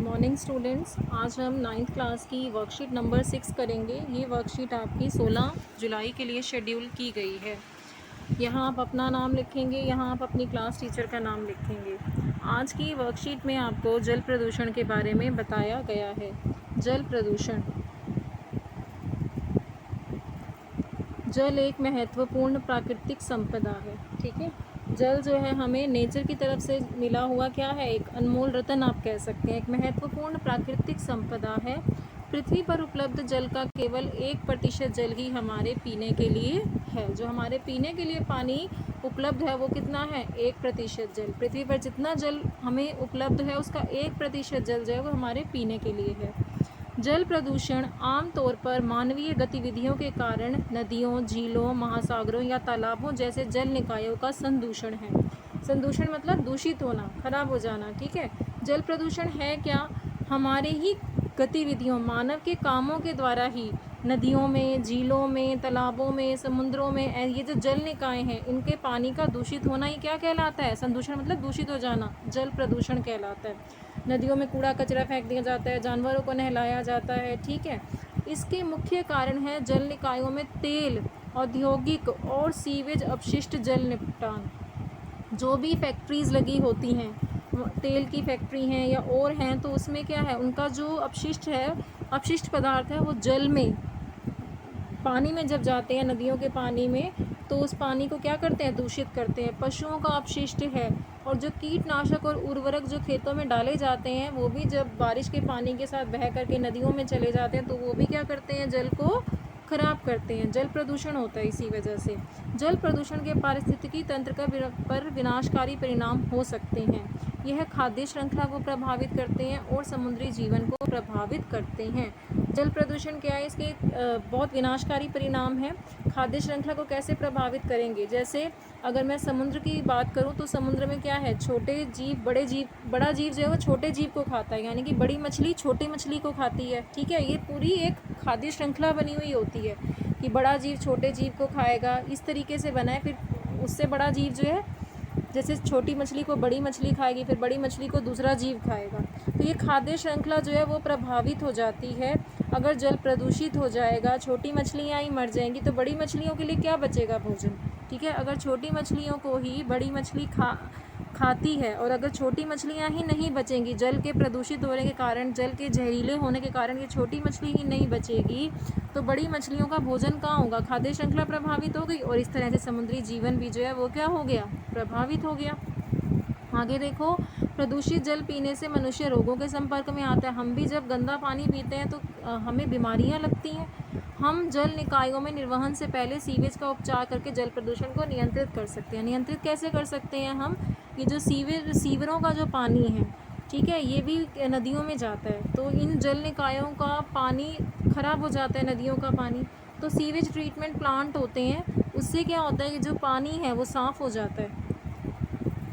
Morning students. आज हम 9th class की वर्कशीट नंबर 6 करेंगे। ये वर्कशीट आपकी 16 जुलाई के लिए शेड्यूल की गई है। यहाँ आप अपना नाम लिखेंगे, यहाँ आप अपनी क्लास टीचर का नाम लिखेंगे। आज की वर्कशीट में आपको जल प्रदूषण के बारे में बताया गया है। जल प्रदूषण। जल एक महत्वपूर्ण प्राकृतिक संपदा है। ठीक है, जल जो है हमें नेचर की तरफ से मिला हुआ क्या है, एक अनमोल रतन आप कह सकते हैं। एक महत्वपूर्ण प्राकृतिक संपदा है। पृथ्वी पर उपलब्ध जल का केवल 1% जल ही हमारे पीने के लिए है। जो हमारे पीने के लिए पानी उपलब्ध है वो कितना है, 1% जल। पृथ्वी पर जितना जल हमें उपलब्ध है उसका 1% जल जो है वो हमारे पीने के लिए है। जल प्रदूषण आमतौर पर मानवीय गतिविधियों के कारण नदियों, झीलों, महासागरों या तालाबों जैसे जल निकायों का संदूषण है। संदूषण मतलब दूषित होना, खराब हो जाना। ठीक है, जल प्रदूषण है क्या, हमारे ही गतिविधियों, मानव के कामों के द्वारा ही नदियों में, झीलों में, तालाबों में, समुद्रों में ये जो जल निकाय हैं इनके पानी का दूषित होना ही क्या कहलाता है, संदूषण मतलब दूषित हो जाना, जल प्रदूषण कहलाता है। नदियों में कूड़ा कचरा फेंक दिया जाता है, जानवरों को नहलाया जाता है। ठीक है, इसके मुख्य कारण है जल निकायों में तेल, औद्योगिक और सीवेज अपशिष्ट जल निपटान। जो भी फैक्ट्रीज़ लगी होती हैं, तेल की फैक्ट्री हैं या और हैं, तो उसमें क्या है, उनका जो अपशिष्ट है, अपशिष्ट पदार्थ है, वो जल में, पानी में जब जाते हैं, नदियों के पानी में, तो उस पानी को क्या करते हैं, दूषित करते हैं। पशुओं का अपशिष्ट है, और जो कीटनाशक और उर्वरक जो खेतों में डाले जाते हैं वो भी जब बारिश के पानी के साथ बह करके नदियों में चले जाते हैं तो वो भी क्या करते हैं, जल को खराब करते हैं। जल प्रदूषण होता है इसी वजह से। जल प्रदूषण के पारिस्थितिकी तंत्र का पर विनाशकारी परिणाम हो सकते हैं। यह खाद्य श्रृंखला को प्रभावित करते हैं और समुद्री जीवन को प्रभावित करते हैं। जल प्रदूषण क्या है, इसके बहुत विनाशकारी परिणाम है। खाद्य श्रृंखला को कैसे प्रभावित करेंगे, जैसे अगर मैं समुद्र की बात करूं तो समुद्र में क्या है, छोटे जीव, बड़े जीव, बड़ा जीव जो है वो छोटे जीव को खाता है, यानी कि बड़ी मछली छोटी मछली को खाती है। ठीक है, ये पूरी एक खाद्य श्रृंखला बनी हुई होती है कि बड़ा जीव छोटे जीव को खाएगा, इस तरीके से बना है। फिर उससे बड़ा जीव जो है, जैसे छोटी मछली को बड़ी मछली खाएगी, फिर बड़ी मछली को दूसरा जीव खाएगा, तो ये खाद्य श्रृंखला जो है वो प्रभावित हो जाती है। अगर जल प्रदूषित हो जाएगा, छोटी मछलियाँ ही मर जाएंगी, तो बड़ी मछलियों के लिए क्या बचेगा, भोजन। ठीक है, अगर छोटी मछलियों को ही बड़ी मछली खाती है, और अगर छोटी मछलियाँ ही नहीं बचेंगी, जल के प्रदूषित होने के कारण, जल के जहरीले होने के कारण ये छोटी मछली ही नहीं बचेगी, तो बड़ी मछलियों का भोजन कहाँ होगा, खाद्य श्रृंखला प्रभावित हो गई, और इस तरह से समुद्री जीवन भी जो है वो क्या हो गया, प्रभावित हो गया। आगे देखो, प्रदूषित जल पीने से मनुष्य रोगों के संपर्क में आता है। हम भी जब गंदा पानी पीते हैं तो हमें बीमारियां लगती हैं। हम जल निकायों में निर्वहन से पहले सीवेज का उपचार करके जल प्रदूषण को नियंत्रित कर सकते हैं। नियंत्रित कैसे कर सकते हैं हम, ये जो सीवरों का जो पानी है, ठीक है, ये भी नदियों में जाता है, तो इन जल निकायों का पानी खराब हो जाता है, नदियों का पानी, तो सीवेज ट्रीटमेंट प्लांट होते हैं, उससे क्या होता है कि जो पानी है वो साफ़ हो जाता है,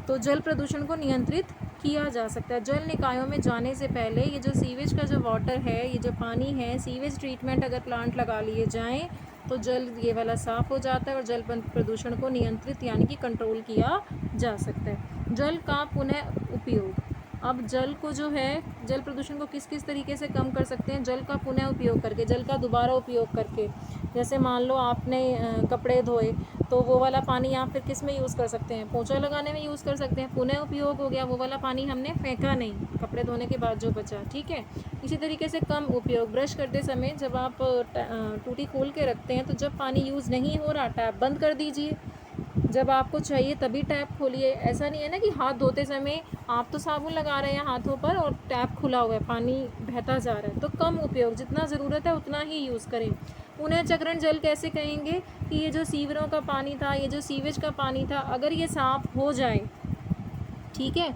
तो जल प्रदूषण को नियंत्रित किया जा सकता है। जल निकायों में जाने से पहले ये जो सीवेज का जो वाटर है, ये जो पानी है, सीवेज ट्रीटमेंट अगर प्लांट लगा लिए जाएं तो जल ये वाला साफ़ हो जाता है और जल प्रदूषण को नियंत्रित यानी कि कंट्रोल किया जा सकता है। जल का पुनः उपयोग। अब जल को जो है, जल प्रदूषण को किस किस तरीके से कम कर सकते हैं, जल का पुनः उपयोग करके, जल का दोबारा उपयोग करके। जैसे मान लो आपने कपड़े धोए, तो वो वाला पानी आप फिर किस में यूज़ कर सकते हैं, पोंछा लगाने में यूज़ कर सकते हैं, पुनः उपयोग हो गया, वो वाला पानी हमने फेंका नहीं, कपड़े धोने के बाद जो बचा। ठीक है, इसी तरीके से कम उपयोग। ब्रश करते समय जब आप टूटी खोल के रखते हैं, तो जब पानी यूज़ नहीं हो रहा, टैप बंद कर दीजिए, जब आपको चाहिए तभी टैप खोलिए। ऐसा नहीं है ना कि हाथ धोते समय आप तो साबुन लगा रहे हैं हाथों पर और टैप खुला हुआ है, पानी बहता जा रहा है, तो कम उपयोग, जितना ज़रूरत है उतना ही यूज़ करें। पुनः चक्रण जल कैसे कहेंगे कि ये जो सीवरों का पानी था, ये जो सीवेज का पानी था, अगर ये साफ़ हो जाए, ठीक है,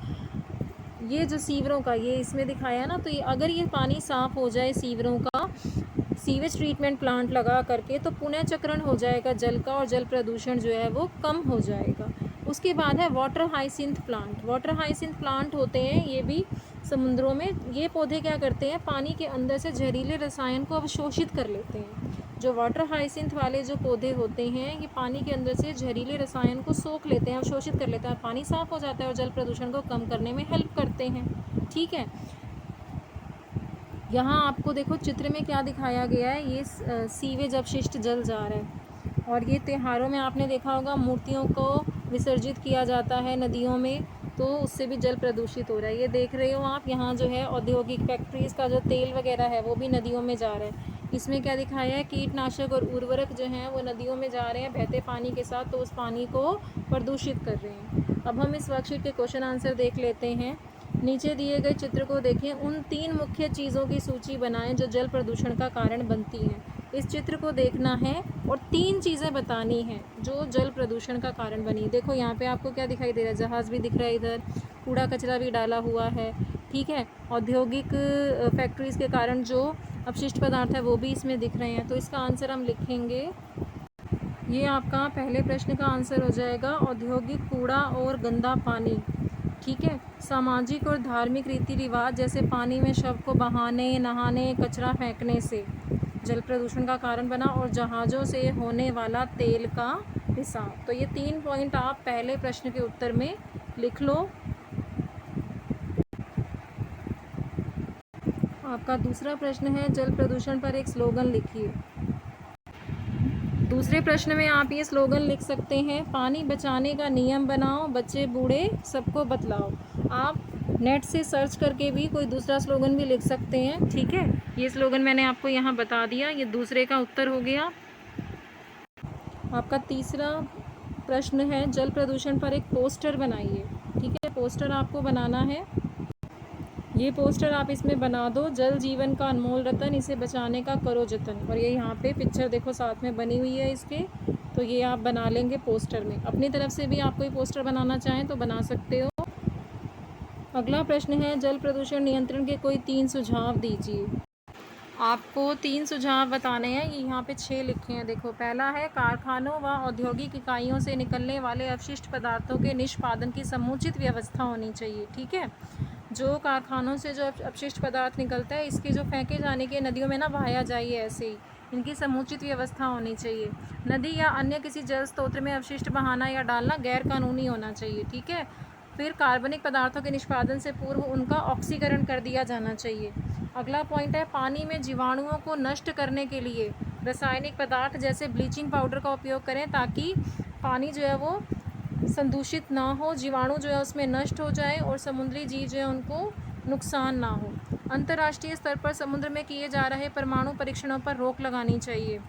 ये जो सीवरों का, ये इसमें दिखाया ना, तो ये अगर ये पानी साफ़ हो जाए सीवरों का, सीवेज ट्रीटमेंट प्लांट लगा करके, तो पुनः चक्रण हो जाएगा जल का और जल प्रदूषण जो है वो कम हो जाएगा। उसके बाद है water hyacinth plant. Water hyacinth plant होते हैं ये भी समुद्रों में। ये पौधे क्या करते हैं, पानी के अंदर से जहरीले रसायन को अवशोषित कर लेते हैं। जो वाटर हाइसिंथ वाले जो पौधे होते हैं, ये पानी के अंदर से जहरीले रसायन को सोख लेते हैं, अवशोषित कर लेते हैं, पानी साफ़ हो जाता है और जल प्रदूषण को कम करने में हेल्प करते हैं। ठीक है, यहाँ आपको देखो चित्र में क्या दिखाया गया है, ये सीवेज अपशिष्ट जल जा रहा है। और ये त्योहारों में आपने देखा होगा मूर्तियों को विसर्जित किया जाता है नदियों में, तो उससे भी जल प्रदूषित हो रहा है। ये देख रहे हो आप, यहाँ जो है औद्योगिक फैक्ट्रीज़ का जो तेल वगैरह है वो भी नदियों में जा रहा है। इसमें क्या दिखाया है, कीटनाशक और उर्वरक जो हैं वो नदियों में जा रहे हैं बहते पानी के साथ, तो उस पानी को प्रदूषित कर रहे हैं। अब हम इस वर्कशीट के क्वेश्चन आंसर देख लेते हैं। नीचे दिए गए चित्र को देखें, उन 3 मुख्य चीज़ों की सूची बनाएं जो जल प्रदूषण का कारण बनती हैं। इस चित्र को देखना है और 3 चीज़ें बतानी हैं जो जल प्रदूषण का कारण बनी। देखो यहाँ पे आपको क्या दिखाई दे रहा है, जहाज़ भी दिख रहा है, इधर कूड़ा कचरा भी डाला हुआ है, ठीक है। औद्योगिक फैक्ट्रीज़ के कारण जो अपशिष्ट पदार्थ है वो भी इसमें दिख रहे हैं। तो इसका आंसर हम लिखेंगे, ये आपका पहले प्रश्न का आंसर हो जाएगा, औद्योगिक कूड़ा और गंदा पानी, ठीक है। सामाजिक और धार्मिक रीति रिवाज जैसे पानी में शव को बहाने, नहाने, कचरा फेंकने से जल प्रदूषण का कारण बना, और जहाज़ों से होने वाला तेल का रिसाव। तो ये 3 पॉइंट आप पहले प्रश्न के उत्तर में लिख लो। आपका दूसरा प्रश्न है, जल प्रदूषण पर एक स्लोगन लिखिए। दूसरे प्रश्न में आप ये स्लोगन लिख सकते हैं, पानी बचाने का नियम बनाओ, बच्चे बूढ़े सबको बतलाओ। आप नेट से सर्च करके भी कोई दूसरा स्लोगन भी लिख सकते हैं, ठीक है। ये स्लोगन मैंने आपको यहाँ बता दिया, ये दूसरे का उत्तर हो गया। आपका तीसरा प्रश्न है, जल प्रदूषण पर एक पोस्टर बनाइए, ठीक है। पोस्टर आपको बनाना है, ये पोस्टर आप इसमें बना दो, जल जीवन का अनमोल रतन, इसे बचाने का करो जतन। और ये यहाँ पे पिक्चर देखो साथ में बनी हुई है इसके, तो ये आप बना लेंगे पोस्टर में। अपनी तरफ से भी आप कोई पोस्टर बनाना चाहें तो बना सकते हो। अगला प्रश्न है, जल प्रदूषण नियंत्रण के कोई 3 सुझाव दीजिए। आपको 3 सुझाव बताने हैं, ये यहाँ पे 6 लिखे हैं। देखो, पहला है, कारखानों व औद्योगिक इकाइयों से निकलने वाले अपशिष्ट पदार्थों के निष्पादन की समुचित व्यवस्था होनी चाहिए, ठीक है। जो कारखानों से जो अपशिष्ट पदार्थ निकलता है, इसके जो फेंके जाने के नदियों में ना बहाया जाए ऐसे ही, इनकी समुचित व्यवस्था होनी चाहिए। नदी या अन्य किसी जल स्रोत में अपशिष्ट बहाना या डालना गैर कानूनी होना चाहिए, ठीक है। फिर कार्बनिक पदार्थों के निष्पादन से पूर्व उनका ऑक्सीकरण कर दिया जाना चाहिए। अगला पॉइंट है, पानी में जीवाणुओं को नष्ट करने के लिए रासायनिक पदार्थ जैसे ब्लीचिंग पाउडर का उपयोग करें, ताकि पानी जो है वो संदूषित ना हो, जीवाणु जो है उसमें नष्ट हो जाए और समुद्री जीव जो है उनको नुकसान ना हो। अंतर्राष्ट्रीय स्तर पर समुद्र में किए जा रहे परमाणु परीक्षणों पर रोक लगानी चाहिए,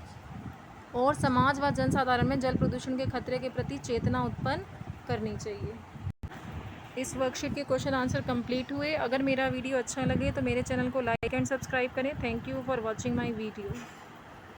और समाज व जनसाधारण में जल प्रदूषण के खतरे के प्रति चेतना उत्पन्न करनी चाहिए। इस वर्कशीट के क्वेश्चन आंसर कंप्लीट हुए। अगर मेरा वीडियो अच्छा लगे तो मेरे चैनल को लाइक एंड सब्सक्राइब करें। Thank you for watching my video.